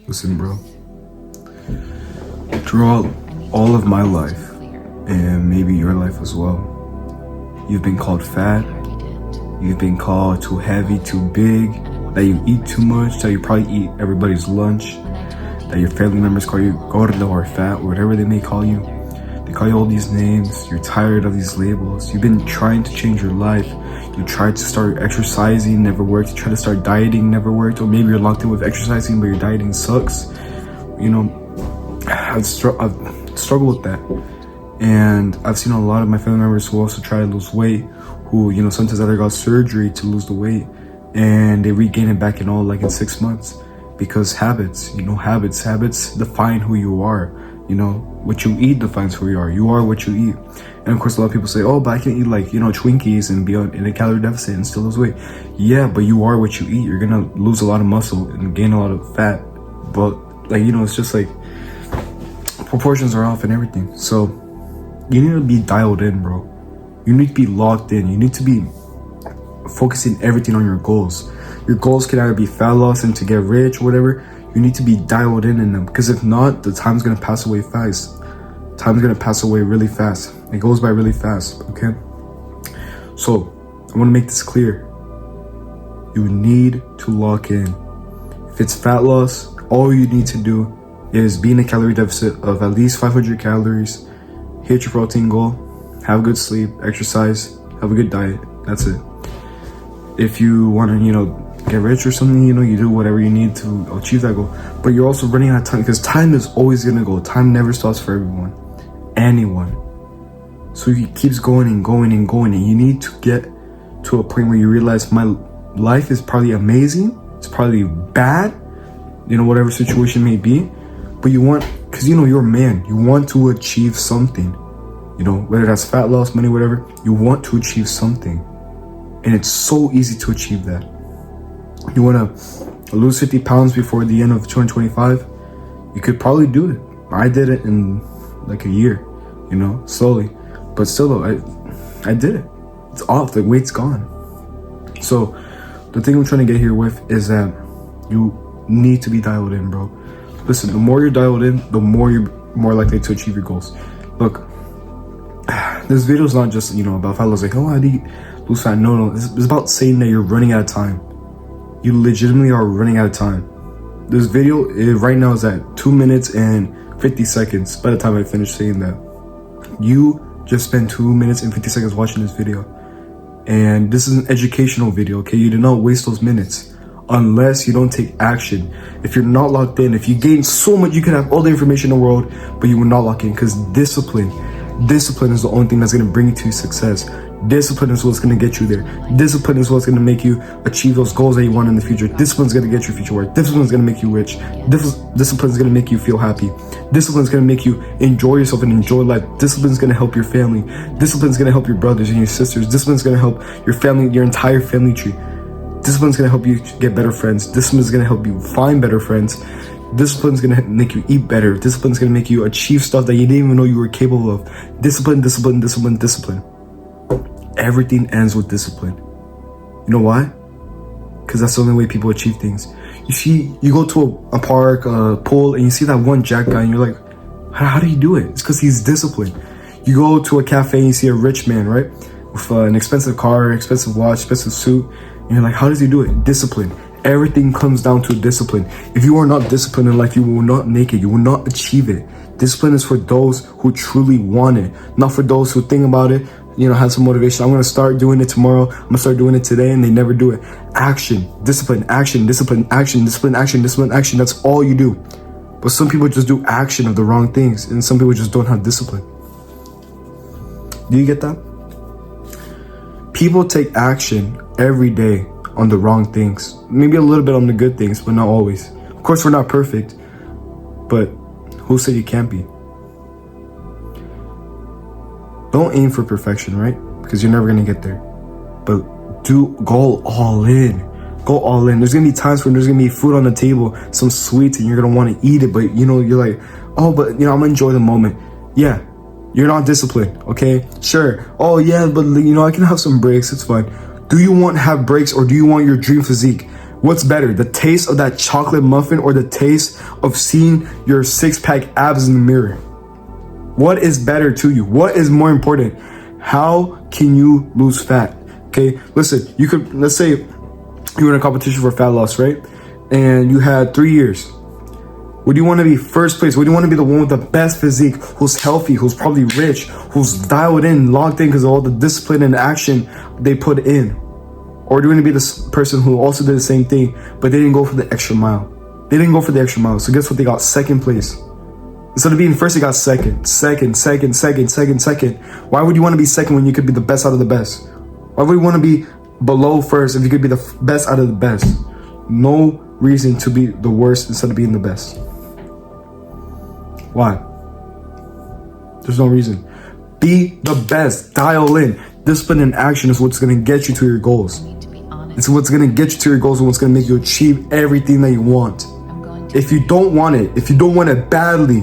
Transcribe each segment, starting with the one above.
Listen, bro. Throughout all of my life, and maybe your life as well, you've been called fat, you've been called too heavy, too big, that you eat too much, that you probably eat everybody's lunch, that your family members call you gordo or fat, or whatever they may call you. They call you all these names. You're tired of these labels. You've been trying to change your life. You tried to start exercising, never worked. You tried to start dieting, never worked. Or maybe you're locked in with exercising, but your dieting sucks. You know, I've struggled with that. And I've seen a lot of my family members who also try to lose weight, who, you know, sometimes either got surgery to lose the weight and they regain it back in all like in 6 months. Because habits define who you are. You know, what you eat defines who you are. You are what you eat. And of course, a lot of people say, oh, but I can eat like, you know, Twinkies and be in a calorie deficit and still lose weight. Yeah, but you are what you eat. You're gonna lose a lot of muscle and gain a lot of fat. But like, you know, it's just like proportions are off and everything. So you need to be dialed in, bro. You need to be locked in. You need to be focusing everything on your goals. Your goals can either be fat loss and to get rich or whatever. You need to be dialed in them, because if not, the time's gonna pass away fast. Time's gonna pass away really fast. It goes by really fast, okay? So I want to make this clear. You need to lock in. If it's fat loss, all you need to do is be in a calorie deficit of at least 500 calories, hit your protein goal, have good sleep, exercise, have a good diet. That's it. If you want to, you know, get rich or something, you know, you do whatever you need to achieve that goal. But you're also running out of time, because time is always gonna go. Time never stops for anyone. So it keeps going and going and going, and you need to get to a point where you realize my life is probably amazing, it's probably bad, you know, whatever situation may be, but you want, because you know you're a man, you want to achieve something, you know, whether that's fat loss, money, whatever, you want to achieve something. And it's so easy to achieve that. You want to lose 50 pounds before the end of 2025, you could probably do it. I did it in like a year, you know, slowly. But still though, I did it. It's off, the weight's gone. So the thing I'm trying to get here with is that you need to be dialed in, bro. Listen, the more you're dialed in, the more you're more likely to achieve your goals. Look, this video is not just, you know, about fat loss, like, oh, how do you lose fat? No, it's about saying that you're running out of time. You legitimately are running out of time. This video right now is at 2 minutes and 50 seconds by the time I finish saying that. You just spent 2 minutes and 50 seconds watching this video. And this is an educational video, okay? You do not waste those minutes unless you don't take action. If you're not locked in, if you gain so much, you can have all the information in the world, but you will not lock in, because discipline is the only thing that's going to bring you to success. Discipline is what's going to get you there. Discipline is what's going to make you achieve those goals that you want in the future. Discipline is going to get your future work. Discipline is going to make you rich. Discipline is going to make you feel happy. Discipline is going to make you enjoy yourself and enjoy life. Discipline is going to help your family. Discipline is going to help your brothers and your sisters. Discipline is going to help your family, your entire family tree. Discipline is going to help you get better friends. Discipline is going to help you find better friends. Discipline is going to make you eat better. Discipline is going to make you achieve stuff that you didn't even know you were capable of. Discipline. Everything ends with discipline. You know why? Because that's the only way people achieve things. You see, you go to a park, a pool, and you see that one jack guy, and you're like, how do you do it? It's because he's disciplined. You go to a cafe and you see a rich man, right? With an expensive car, expensive watch, expensive suit. And you're like, how does he do it? Discipline. Everything comes down to discipline. If you are not disciplined in life, you will not make it. You will not achieve it. Discipline is for those who truly want it, not for those who think about it, you know, have some motivation. I'm going to start doing it tomorrow. I'm going to start doing it today, and they never do it. Action, discipline, action, discipline, action, discipline, action, discipline, action. That's all you do. But some people just do action of the wrong things, and some people just don't have discipline. Do you get that? People take action every day on the wrong things. Maybe a little bit on the good things, but not always. Of course, we're not perfect, but who said you can't be? Don't aim for perfection, right? Because you're never gonna get there. But go all in. Go all in. There's gonna be times when there's gonna be food on the table, some sweets, and you're gonna want to eat it, but you know, you're like, oh, but you know, I'm gonna enjoy the moment. Yeah, you're not disciplined, okay? Sure. Oh yeah, but you know, I can have some breaks, it's fine. Do you want to have breaks, or do you want your dream physique? What's better, the taste of that chocolate muffin or the taste of seeing your six-pack abs in the mirror? What is better to you? What is more important? How can you lose fat? Okay, listen, let's say you were in a competition for fat loss, right? And you had 3 years. Would you want to be first place? Would you want to be the one with the best physique, who's healthy, who's probably rich, who's dialed in, logged in because of all the discipline and action they put in? Or do you want to be this person who also did the same thing, but they didn't go for the extra mile? They didn't go for the extra mile. So guess what? They got second place. Instead of being first, they got second. Why would you want to be second when you could be the best out of the best? Why would you want to be below first if you could be the best out of the best? No reason to be the worst instead of being the best. Why? There's no reason. Be the best. Dial in. Discipline and action is what's going to get you to your goals. It's what's going to get you to your goals and what's going to make you achieve everything that you want. If you don't want it, if you don't want it badly,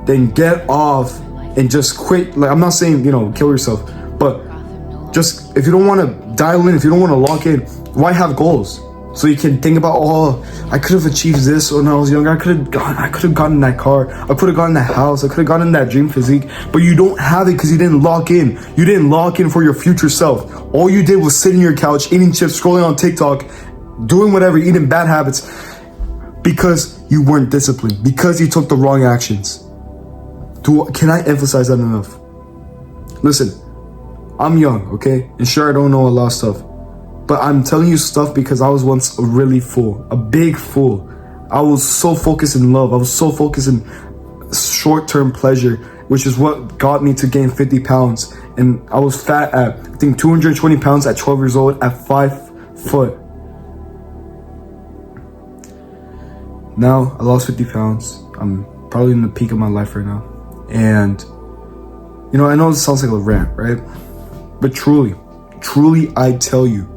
then get off and just quit. Like, I'm not saying, kill yourself, but just, if you don't want to dial in, if you don't want to lock in, why have goals? So you can think about, I could have achieved this when I was younger. I could have gotten that car. I could have gotten that house. I could have gotten that dream physique. But you don't have it because you didn't lock in. You didn't lock in for your future self. All you did was sit on your couch, eating chips, scrolling on TikTok, doing whatever, eating bad habits, because you weren't disciplined, because you took the wrong actions. Can I emphasize that enough? Listen, I'm young, okay? And sure, I don't know a lot of stuff. But I'm telling you stuff because I was once a really fool, a big fool. I was so focused in love. I was so focused in short-term pleasure, which is what got me to gain 50 pounds. And I was fat at, I think, 220 pounds at 12 years old, at 5 foot. Now, I lost 50 pounds. I'm probably in the peak of my life right now. And, I know this sounds like a rant, right? But truly, I tell you,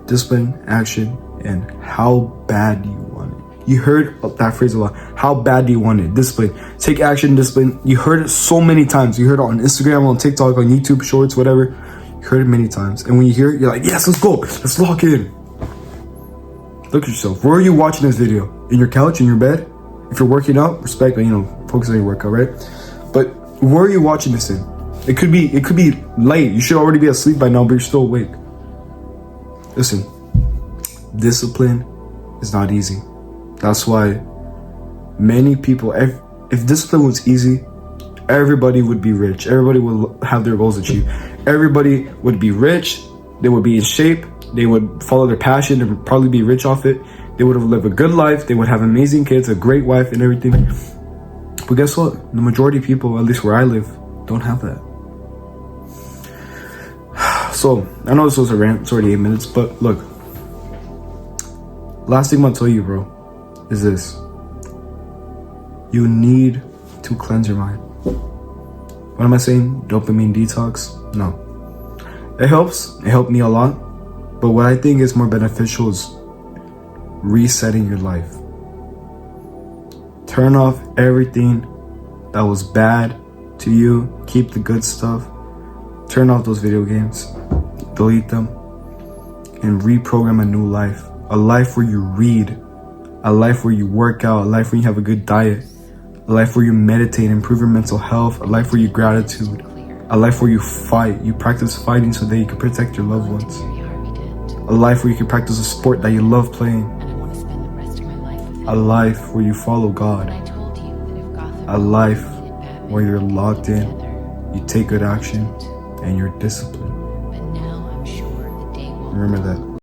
discipline, action, and how bad do you want it? You heard that phrase a lot. How bad do you want it? Discipline. Take action, discipline. You heard it so many times. You heard it on Instagram, on TikTok, on YouTube Shorts, whatever. You heard it many times. And when you hear it, you're like, yes, let's go. Let's lock in. Look at yourself. Where are you watching this video? In your couch, in your bed? If you're working out, respect, focus on your workout, right? But where are you watching this in? It could be late. You should already be asleep by now, but you're still awake. Listen, discipline is not easy. That's why many people, if discipline was easy, everybody would be rich. Everybody would have their goals achieved. Everybody would be rich. They would be in shape. They would follow their passion and probably be rich off it. They would have lived a good life. They would have amazing kids, a great wife and everything. But guess what? The majority of people, at least where I live, don't have that. So, I know this was a rant, it's already 8 minutes, but look. Last thing I'm gonna tell you, bro, is this. You need to cleanse your mind. What am I saying? Dopamine detox? No. It helps. It helped me a lot. But what I think is more beneficial is resetting your life. Turn off everything that was bad to you. Keep the good stuff. Turn off those video games. Delete them. And reprogram a new life. A life where you read. A life where you work out. A life where you have a good diet. A life where you meditate, improve your mental health. A life where you gratitude. A life where you fight. You practice fighting so that you can protect your loved ones. A life where you can practice a sport that you love playing. A life where you follow God. A life where you're locked in, you take good action, and you're disciplined. Remember that.